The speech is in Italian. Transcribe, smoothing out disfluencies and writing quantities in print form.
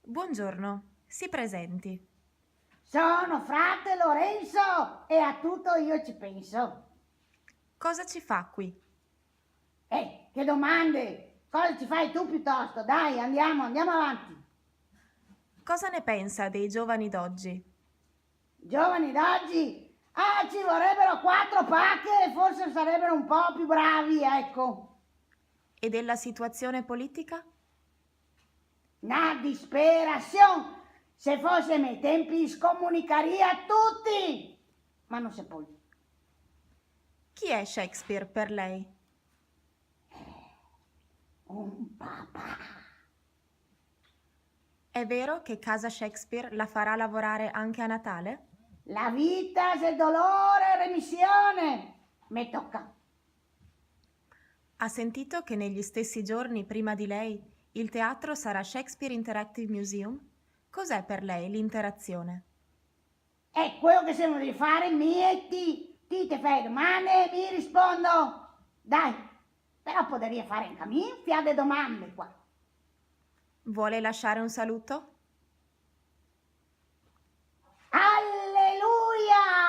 Buongiorno, si presenti. Sono frate Lorenzo e a tutto io ci penso. Cosa ci fa qui? Che domande! Cosa ci fai tu piuttosto? Dai, andiamo avanti. Cosa ne pensa dei giovani d'oggi? Giovani d'oggi, ci vorrebbero 4 pacche e forse sarebbero un po' più bravi, ecco. E della situazione politica? Una disperazione! Se fosse ai miei tempi scomunicaria a tutti! Ma non si può. Chi è Shakespeare per lei? Un papà. È vero che casa Shakespeare la farà lavorare anche a Natale? La vita se dolore e remissione. Mi tocca. Ha sentito che negli stessi giorni prima di lei il teatro sarà Shakespeare Interactive Museum? Cos'è per lei l'interazione? È quello che siamo di fare, mi e ti te fai domande e mi rispondo. Dai, però potrei fare anche a me, fiade domande qua. Vuole lasciare un saluto? Alleluia!